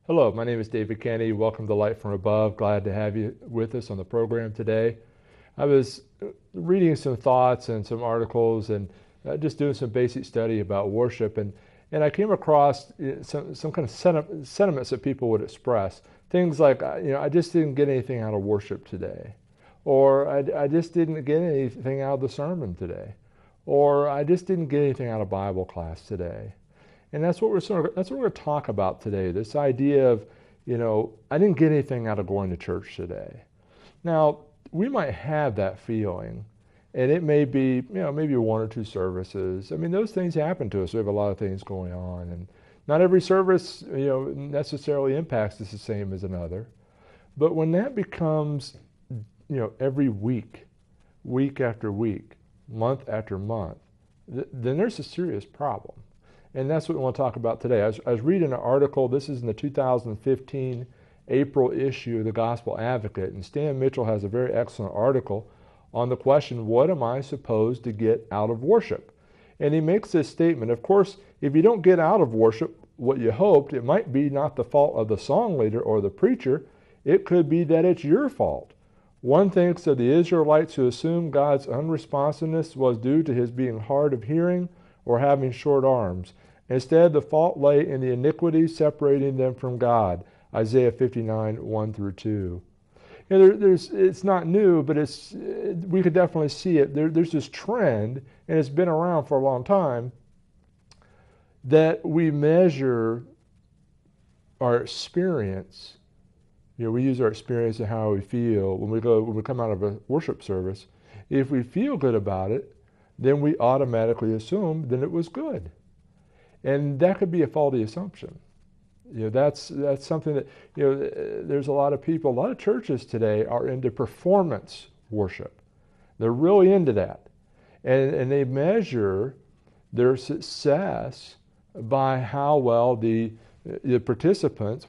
Hello, my name is David Kenney. Welcome to Light from Above. Glad to have you with us on the program today. I was reading some thoughts and some articles and just doing some basic study about worship, and I came across some kind of sentiments that people would express. Things like, I just didn't get anything out of worship today, or I just didn't get anything out of the sermon today, or I just didn't get anything out of Bible class today. And that's what we're going to talk about today. This idea of, I didn't get anything out of going to church today. Now, we might have that feeling, and it may be, maybe one or two services. I mean, those things happen to us. We have a lot of things going on, and not every service, necessarily impacts us the same as another. But when that becomes, every week, week after week, month after month, then there's a serious problem. And that's what we want to talk about today. I was reading an article. This is in the 2015 April issue of the Gospel Advocate. And Stan Mitchell has a very excellent article on the question, what am I supposed to get out of worship? And he makes this statement. Of course, if you don't get out of worship what you hoped, it might be not the fault of the song leader or the preacher. It could be that it's your fault. One thinks of the Israelites who assumed God's unresponsiveness was due to his being hard of hearing or having short arms. Instead, the fault lay in the iniquity separating them from God. Isaiah 59, 1 through 2. It's not new, but we could definitely see it. There's this trend, and it's been around for a long time, that we measure our experience. We use our experience and how we feel when we come out of a worship service. If we feel good about it, then we automatically assume that it was good. And that could be a faulty assumption. That's something that, there's a lot of people, a lot of churches today are into performance worship. They're really into that. And they measure their success by how well the participants,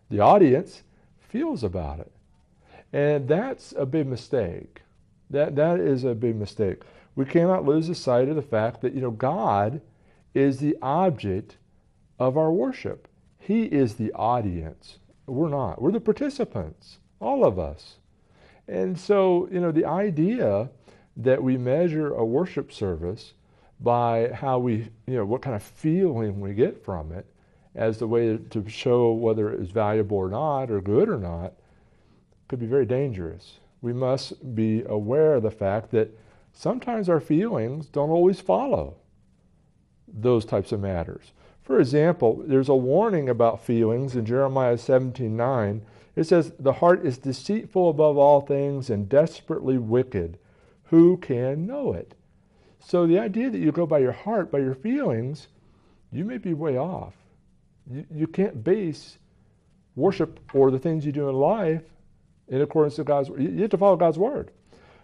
the audience, feels about it. And that's a big mistake. That is a big mistake. We cannot lose the sight of the fact that, God is the object of our worship. He is the audience. We're not. We're the participants, all of us. And so, the idea that we measure a worship service by how we, what kind of feeling we get from it as the way to show whether it is valuable or not, or good or not, could be very dangerous. We must be aware of the fact that sometimes our feelings don't always follow those types of matters. For example, there's a warning about feelings in Jeremiah 17:9. It says, "The heart is deceitful above all things and desperately wicked. Who can know it?" So the idea that you go by your heart, by your feelings, you may be way off. You can't base worship or the things you do in life in accordance to God's word. You have to follow God's word.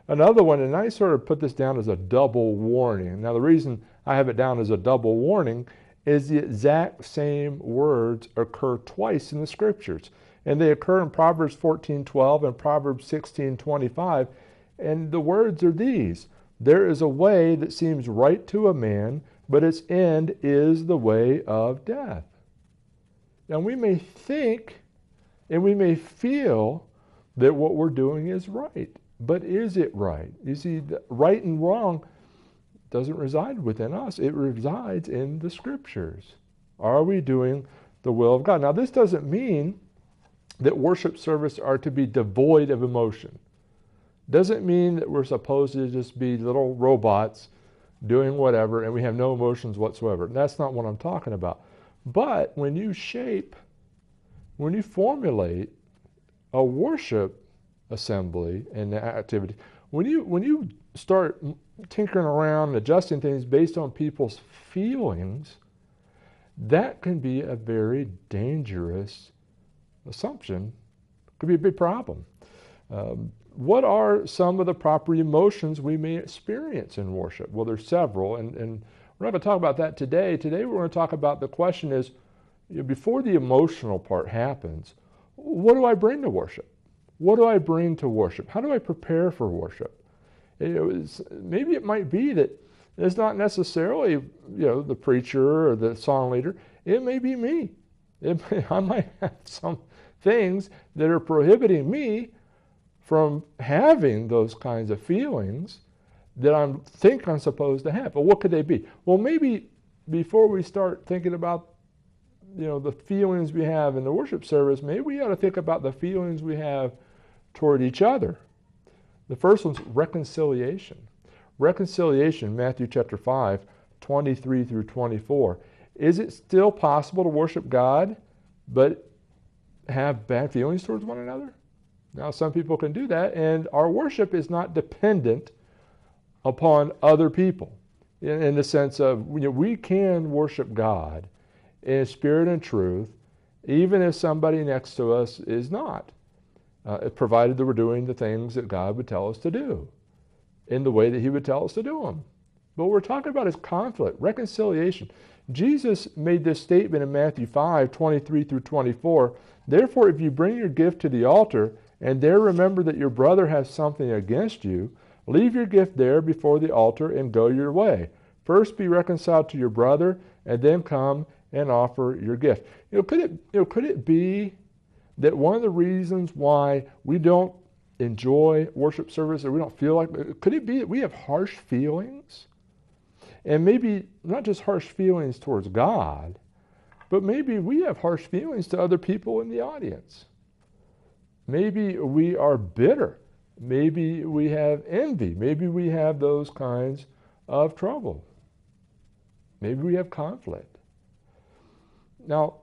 Another one, and I sort of put this down as a double warning. Now, the reason I have it down as a double warning is the exact same words occur twice in the scriptures. And they occur in Proverbs 14:12 and Proverbs 16:25. And the words are these: "There is a way that seems right to a man, but its end is the way of death." Now, we may think and we may feel that what we're doing is right. But is it right? You see, right and wrong doesn't reside within us. It resides in the scriptures. Are we doing the will of God? Now, this doesn't mean that worship service are to be devoid of emotion. Doesn't mean that we're supposed to just be little robots doing whatever and we have no emotions whatsoever. That's not what I'm talking about. But when you formulate a worship assembly and activity, when you start tinkering around and adjusting things based on people's feelings, that can be a very dangerous assumption. It could be a big problem. What are some of the proper emotions we may experience in worship? Well, there's several, and we're not going to talk about that today. Today we're going to talk about the question is, before the emotional part happens, what do I bring to worship? What do I bring to worship? How do I prepare for worship? Maybe it might be that it's not necessarily the preacher or the song leader. It may be me. I might have some things that are prohibiting me from having those kinds of feelings that I think I'm supposed to have. But what could they be? Well, maybe before we start thinking about the feelings we have in the worship service, maybe we ought to think about the feelings we have toward each other. The first one's reconciliation. Reconciliation, Matthew chapter 5, 23 through 24. Is it still possible to worship God but have bad feelings towards one another? Now, some people can do that, and our worship is not dependent upon other people in the sense of we can worship God in spirit and truth, even if somebody next to us is not, provided that we're doing the things that God would tell us to do in the way that He would tell us to do them. But what we're talking about is conflict, reconciliation. Jesus made this statement in Matthew 5, 23 through 24. Therefore, if you bring your gift to the altar and there remember that your brother has something against you, leave your gift there before the altar and go your way. First be reconciled to your brother and then come and offer your gift. Could it be that one of the reasons why we don't enjoy worship service, or we don't feel like, could it be that we have harsh feelings? And maybe not just harsh feelings towards God, but maybe we have harsh feelings to other people in the audience. Maybe we are bitter. Maybe we have envy. Maybe we have those kinds of trouble. Maybe we have conflict. Now,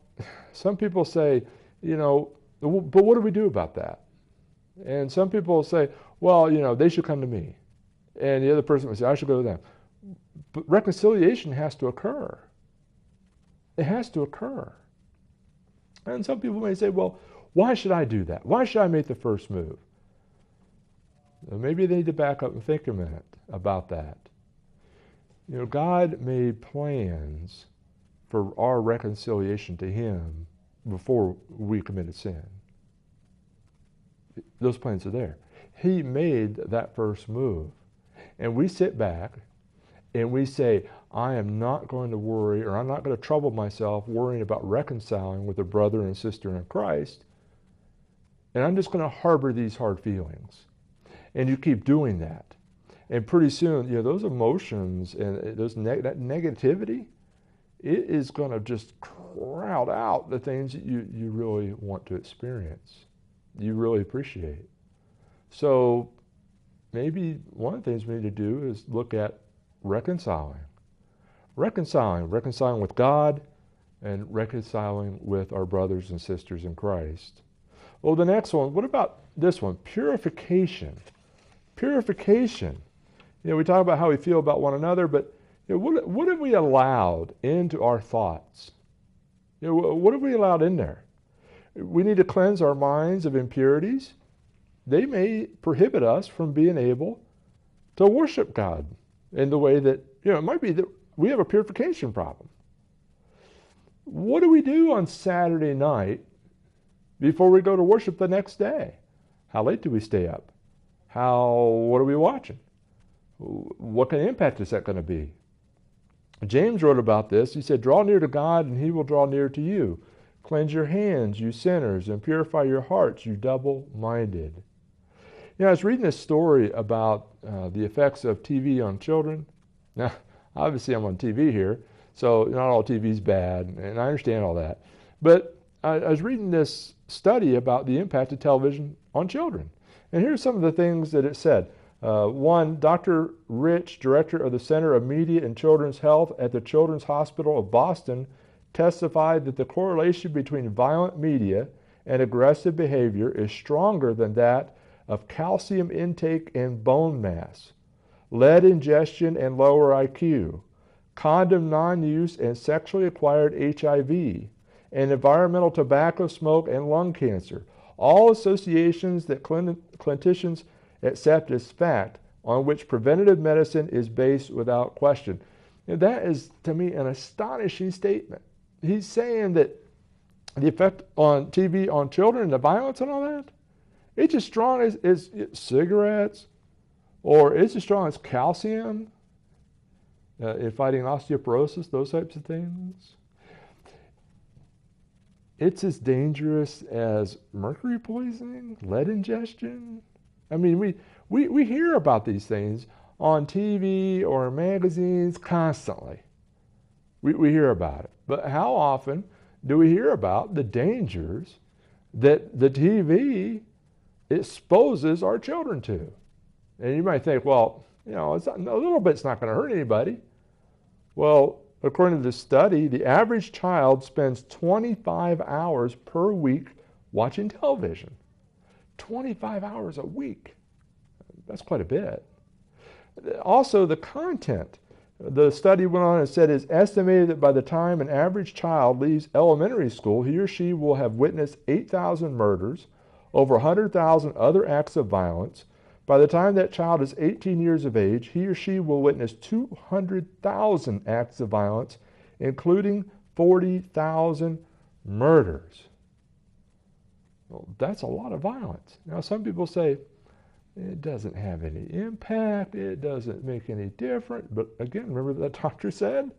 some people say, but what do we do about that? And some people say, well, they should come to me. And the other person would say, I should go to them. But reconciliation has to occur. It has to occur. And some people may say, well, why should I do that? Why should I make the first move? Well, maybe they need to back up and think a minute about that. God made plans for our reconciliation to Him before we committed sin. Those plans are there. He made that first move. And we sit back and we say, I am not going to worry, or I'm not going to trouble myself worrying about reconciling with a brother and sister in Christ. And I'm just going to harbor these hard feelings. And you keep doing that. And pretty soon, those emotions and that negativity, it is going to just crowd out the things that you really want to experience, you really appreciate. So maybe one of the things we need to do is look at reconciling with God and reconciling with our brothers and sisters in Christ. Well, the next one, what about this one? Purification. We talk about how we feel about one another, but what have we allowed into our thoughts? What have we allowed in there? We need to cleanse our minds of impurities. They may prohibit us from being able to worship God in the way that, it might be that we have a purification problem. What do we do on Saturday night before we go to worship the next day? How late do we stay up? What are we watching? What kind of impact is that going to be? James wrote about this. He said, draw near to God and He will draw near to you. Cleanse your hands, you sinners, and purify your hearts, you double-minded. I was reading this story about the effects of TV on children. Now, obviously I'm on TV here, so not all TV is bad, and I understand all that. But I was reading this study about the impact of television on children. And here's some of the things that it said. One, Dr. Rich, director of the Center of Media and Children's Health at the Children's Hospital of Boston, testified that the correlation between violent media and aggressive behavior is stronger than that of calcium intake and bone mass, lead ingestion and lower IQ, condom non-use and sexually acquired HIV, and environmental tobacco smoke and lung cancer, all associations that clinicians accept as fact, on which preventative medicine is based without question. That is, to me, an astonishing statement. He's saying that the effect on TV on children and the violence and all that, it's as strong as cigarettes, or it's as strong as calcium in fighting osteoporosis, those types of things. it's as dangerous as mercury poisoning, lead ingestion. I mean, we hear about these things on TV or magazines constantly. We hear about it. But how often do we hear about the dangers that the TV exposes our children to? And you might think, well, it's not, a little bit's not going to hurt anybody. Well, according to this study, the average child spends 25 hours per week watching television. 25 hours a week. That's quite a bit. Also, the content. The study went on and said it's estimated that by the time an average child leaves elementary school, he or she will have witnessed 8,000 murders, over 100,000 other acts of violence. By the time that child is 18 years of age, he or she will witness 200,000 acts of violence, including 40,000 murders. Well, that's a lot of violence. Now, some people say, it doesn't have any impact, it doesn't make any difference. But again, remember that doctor said?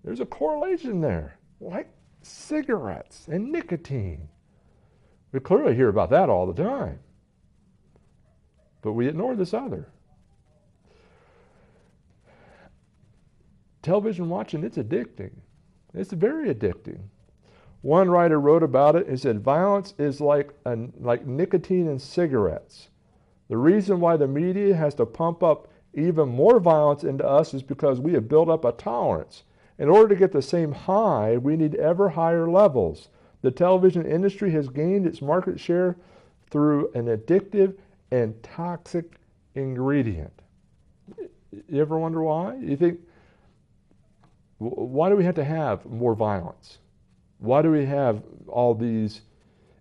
There's a correlation there, like cigarettes and nicotine. We clearly hear about that all the time. But we ignore this other. Television watching, it's addicting. It's very addicting. One writer wrote about it and said, violence is like nicotine in cigarettes. The reason why the media has to pump up even more violence into us is because we have built up a tolerance. In order to get the same high, we need ever higher levels. The television industry has gained its market share through an addictive and toxic ingredient. You ever wonder why? You think, why do we have to have more violence? Why do we have all these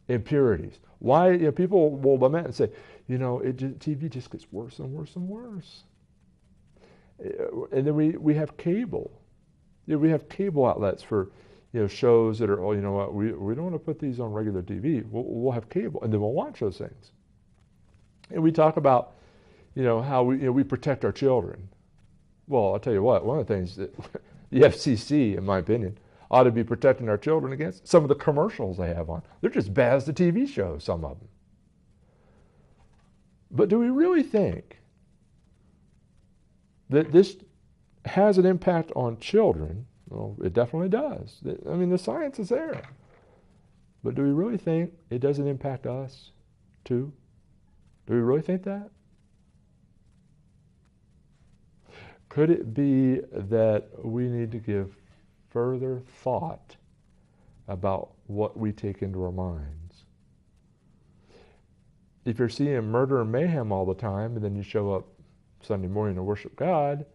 impurities? Why, people will lament and say, TV just gets worse and worse and worse. And then we have cable. We have cable outlets for shows that are, we don't want to put these on regular TV. We'll have cable, and then we'll watch those things. And we talk about, how we protect our children. Well, I'll tell you what, one of the things that the FCC, in my opinion, ought to be protecting our children against some of the commercials they have on. They're just bad as the TV shows, some of them. But do we really think that this has an impact on children? Well, it definitely does. I mean, the science is there. But do we really think it doesn't impact us too? Do we really think that? Could it be that we need to give further thought about what we take into our minds? If you're seeing murder and mayhem all the time, and then you show up Sunday morning to worship God,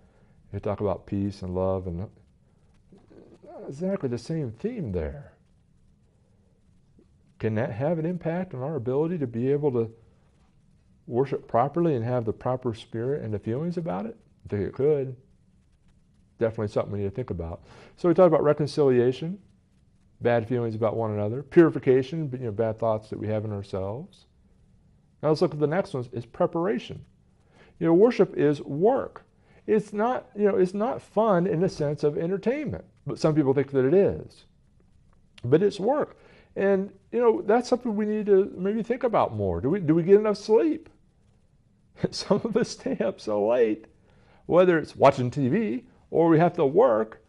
you talk about peace and love, and not exactly the same theme there. Can that have an impact on our ability to be able to worship properly and have the proper spirit and the feelings about it? I think it could. Definitely something we need to think about. So we talked about reconciliation, bad feelings about one another, purification, bad thoughts that we have in ourselves. Now let's look at the next one, is preparation. Worship is work. It's not, it's not fun in the sense of entertainment, but some people think that it is. But it's work. And, that's something we need to maybe think about more. Do we get enough sleep? Some of us stay up so late, whether it's watching TV or we have to work.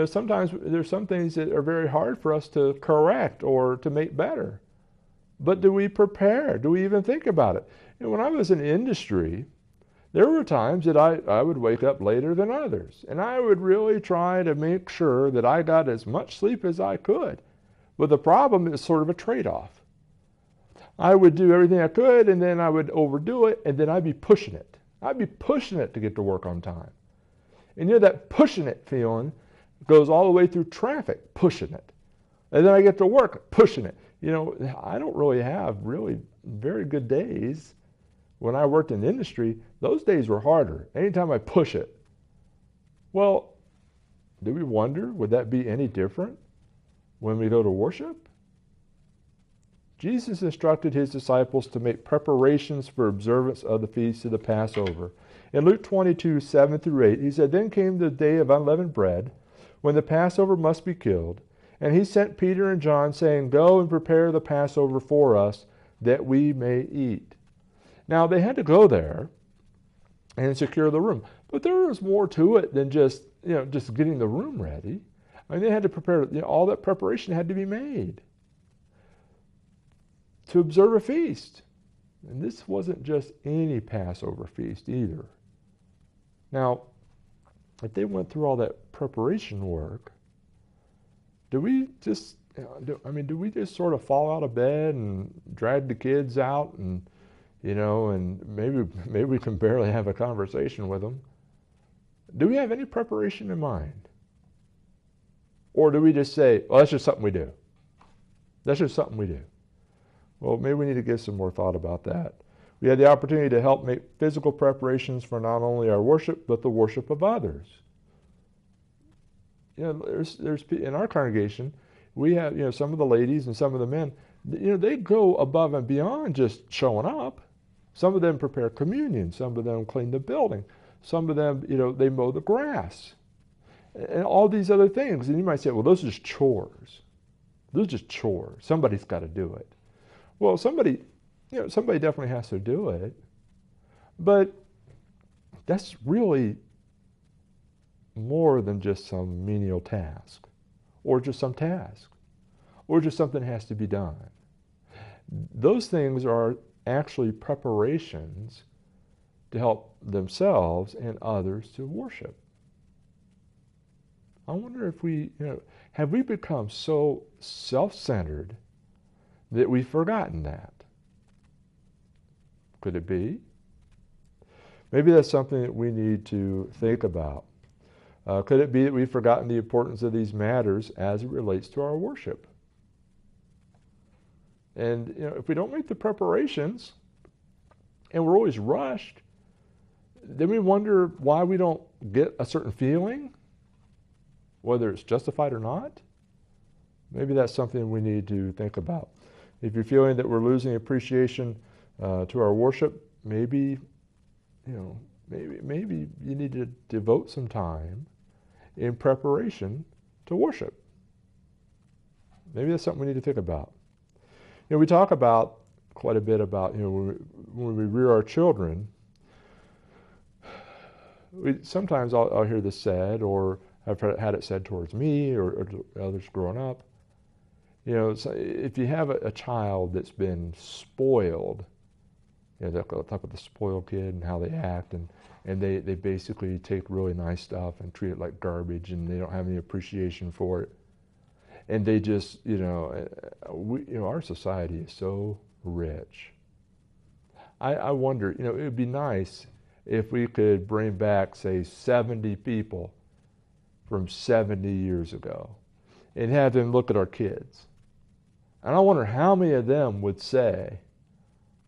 Sometimes there's some things that are very hard for us to correct or to make better. But do we prepare? Do we even think about it? When I was in industry, there were times that I would wake up later than others. And I would really try to make sure that I got as much sleep as I could. But the problem is sort of a trade-off. I would do everything I could, and then I would overdo it, and then I'd be pushing it. I'd be pushing it to get to work on time. And that pushing it feeling goes all the way through traffic, pushing it. And then I get to work, pushing it. I don't really have very good days. When I worked in the industry, those days were harder. Anytime I push it. Well, do we wonder, would that be any different when we go to worship? Jesus instructed his disciples to make preparations for observance of the feast of the Passover. In Luke 22:7-8, he said, "Then came the day of unleavened bread, when the Passover must be killed. And he sent Peter and John, saying, "Go and prepare the Passover for us, that we may eat." Now, they had to go there and secure the room. But there was more to it than just getting the room ready. I mean, they had to prepare, all that preparation had to be made to observe a feast. And this wasn't just any Passover feast either. Now, if they went through all that preparation work, do we just sort of fall out of bed and drag the kids out and maybe we can barely have a conversation with them? Do we have any preparation in mind? Or do we just say, well, that's just something we do? That's just something we do. Well, maybe we need to give some more thought about that. We had the opportunity to help make physical preparations for not only our worship, but the worship of others. There's in our congregation, we have, some of the ladies and some of the men, they go above and beyond just showing up. Some of them prepare communion. Some of them clean the building. Some of them, they mow the grass. And all these other things. And you might say, well, those are just chores. Those are just chores. Somebody's got to do it. Well, somebody definitely has to do it. But that's really more than just some menial task, or just some task, or just something that has to be done. Those things are actually preparations to help themselves and others to worship. I wonder if have we become so self-centered that we've forgotten that? Could it be? Maybe that's something that we need to think about. Could it be that we've forgotten the importance of these matters as it relates to our worship? And if we don't make the preparations and we're always rushed, then we wonder why we don't get a certain feeling, whether it's justified or not. Maybe that's something we need to think about. If you're feeling that we're losing appreciation to our worship, maybe you need to devote some time in preparation to worship. Maybe that's something we need to think about. We talk about quite a bit about when we rear our children. Sometimes I'll hear this said, or I've had it said towards me or others growing up. So if you have a child that's been spoiled, that talk about the spoiled kid and how they act, and they basically take really nice stuff and treat it like garbage, and they don't have any appreciation for it. And they just, our society is so rich. I wonder, it would be nice if we could bring back, say, 70 people from 70 years ago and have them look at our kids. And I wonder how many of them would say,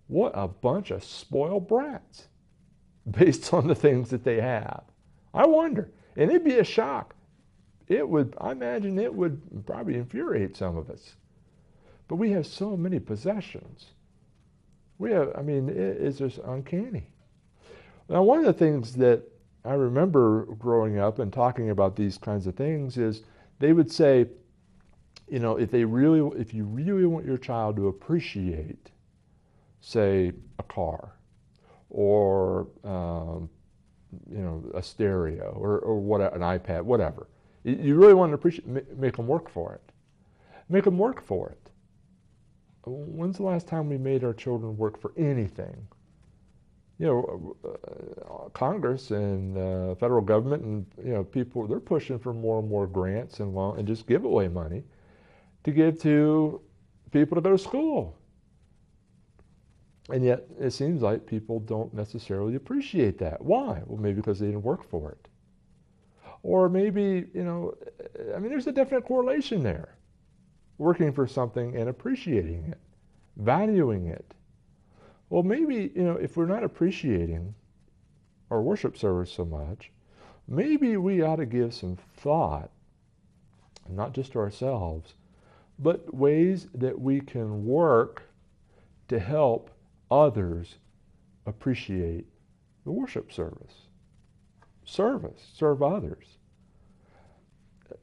what a bunch of spoiled brats, based on the things that they have. I wonder. And it'd be a shock. I imagine it would probably infuriate some of us. But we have so many possessions. It's just uncanny. Now, one of the things that I remember growing up and talking about these kinds of things is they would say, if you really want your child to appreciate, say, a car, or a stereo, or whatever, an iPad, whatever. You really want to appreciate, make them work for it. Make them work for it. When's the last time we made our children work for anything? Congress and federal government and people, they're pushing for more and more grants and loan and just giveaway money to give to people to go to school. And yet it seems like people don't necessarily appreciate that. Why? Well, maybe because they didn't work for it. Or maybe, there's a definite correlation there. Working for something and appreciating it, valuing it. Well, maybe, if we're not appreciating our worship service so much, maybe we ought to give some thought, not just to ourselves, but ways that we can work to help others appreciate the worship service. Serve others.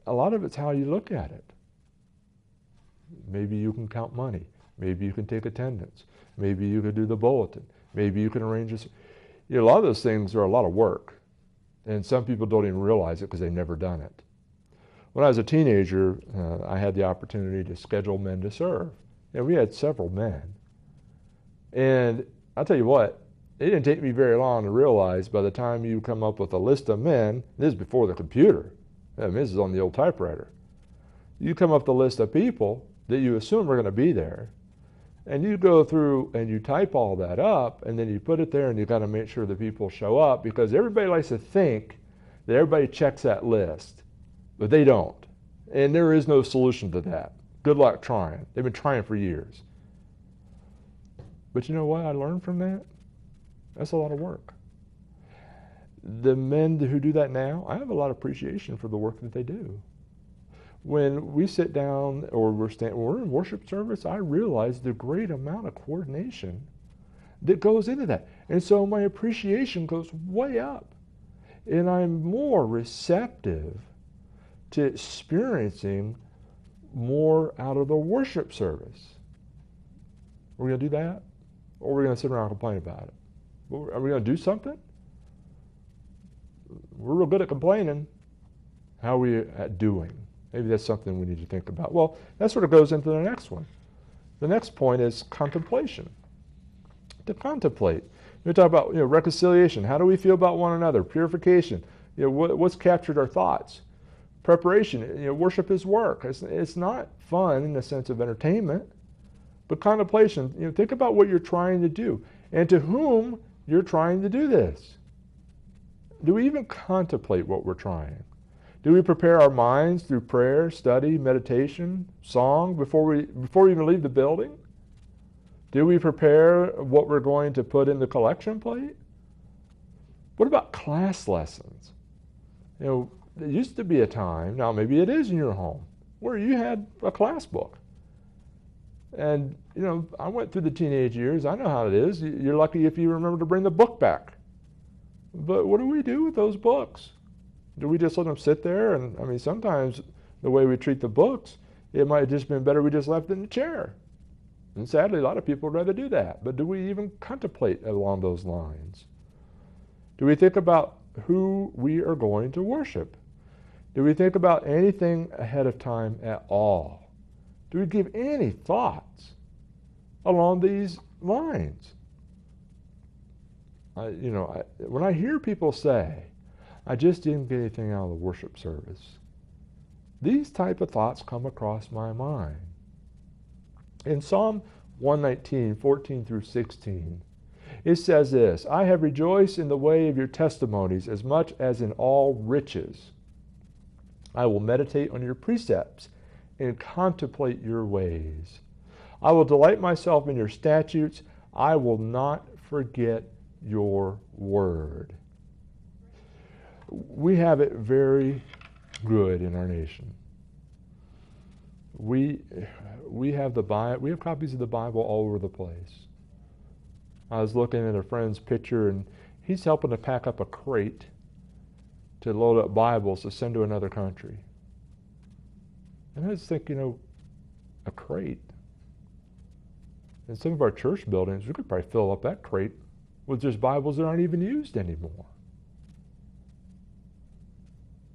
A lot of it's how you look at it. Maybe you can count money. Maybe you can take attendance. Maybe you could do the bulletin. Maybe you can arrange this. A lot of those things are a lot of work. And some people don't even realize it because they've never done it. When I was a teenager, I had the opportunity to schedule men to serve. And we had several men. And I'll tell you what, it didn't take me very long to realize by the time you come up with a list of men, this is before the computer, this is on the old typewriter, you come up with a list of people that you assume are going to be there, and you go through and you type all that up, and then you put it there, and you've got to make sure the people show up, because everybody likes to think that everybody checks that list, but they don't. And there is no solution to that. Good luck trying. They've been trying for years. But you know what I learned from that? That's a lot of work. The men who do that now, I have a lot of appreciation for the work that they do. When we sit down or we're in worship service, I realize the great amount of coordination that goes into that. And so my appreciation goes way up. And I'm more receptive to experiencing more out of the worship service. We're going to do that? Or we're going to sit around and complain about it? Are we going to do something? We're real good at complaining. How are we at doing? Maybe that's something we need to think about. Well, that sort of goes into the next one. The next point is contemplation. To contemplate. We talk about reconciliation. How do we feel about one another? Purification. What's captured our thoughts? Preparation. Worship is work. It's not fun in the sense of entertainment, but contemplation. Think about what you're trying to do and to whom you're trying to do this. Do we even contemplate what we're trying? Do we prepare our minds through prayer, study, meditation, song before we even leave the building? Do we prepare what we're going to put in the collection plate? What about class lessons? There used to be a time, now maybe it is in your home, where you had a class book. And, I went through the teenage years. I know how it is. You're lucky if you remember to bring the book back. But what do we do with those books? Do we just let them sit there? And, sometimes the way we treat the books, it might have just been better we just left it in the chair. And sadly, a lot of people would rather do that. But do we even contemplate along those lines? Do we think about who we are going to worship? Do we think about anything ahead of time at all? Do we give any thoughts along these lines? When I hear people say, I just didn't get anything out of the worship service, these type of thoughts come across my mind. In Psalm 119, 14 through 16, it says this, I have rejoiced in the way of your testimonies as much as in all riches. I will meditate on your precepts and contemplate your ways. I will delight myself in your statutes. I will not forget your word. We have it very good in our nation. We have the Bible. We have copies of the Bible all over the place. I was looking at a friend's picture, and he's helping to pack up a crate to load up Bibles to send to another country. And I just think, a crate. In some of our church buildings, we could probably fill up that crate with just Bibles that aren't even used anymore.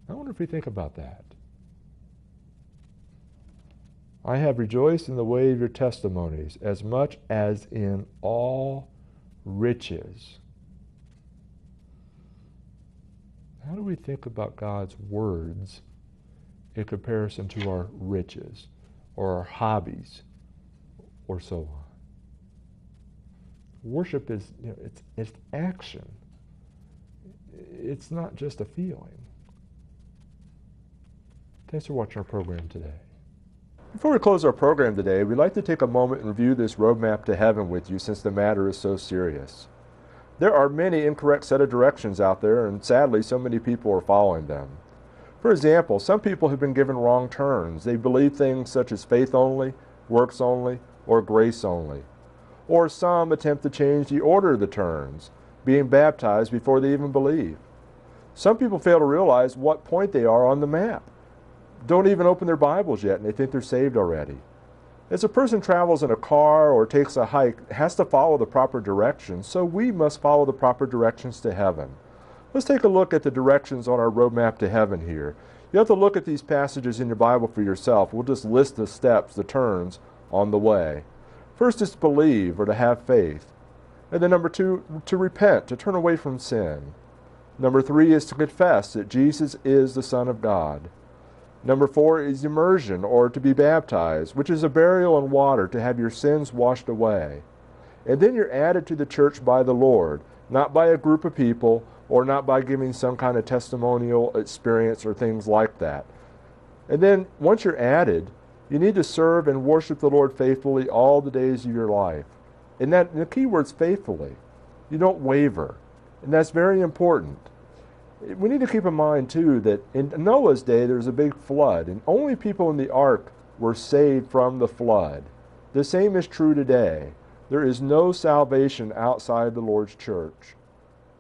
I wonder if we think about that. I have rejoiced in the way of your testimonies as much as in all riches. How do we think about God's words in comparison to our riches or our hobbies or so on? Worship is, it's action. It's not just a feeling. Thanks for watching our program today. Before we close our program today, we'd like to take a moment and review this roadmap to heaven with you, since the matter is so serious. There are many incorrect set of directions out there, and sadly so many people are following them. For example, some people have been given wrong turns. They believe things such as faith only, works only, or grace only. Or some attempt to change the order of the turns, being baptized before they even believe. Some people fail to realize what point they are on the map. Don't even open their Bibles yet, and they think they're saved already. As a person travels in a car or takes a hike, it has to follow the proper directions, so we must follow the proper directions to heaven. Let's take a look at the directions on our roadmap to heaven here. You have to look at these passages in your Bible for yourself. We'll just list the steps, the turns on the way. First is to believe or to have faith. And then number 2, to repent, to turn away from sin. Number 3 is to confess that Jesus is the Son of God. Number 4 is immersion, or to be baptized, which is a burial in water to have your sins washed away. And then you're added to the church by the Lord, not by a group of people, or not by giving some kind of testimonial experience or things like that. And then once you're added, you need to serve and worship the Lord faithfully all the days of your life. And the key word's faithfully. You don't waver. And that's very important. We need to keep in mind, too, that in Noah's day there was a big flood, and only people in the ark were saved from the flood. The same is true today. There is no salvation outside the Lord's church.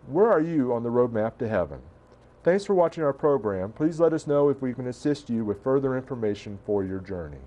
Where are you on the roadmap to heaven? Thanks for watching our program. Please let us know if we can assist you with further information for your journey.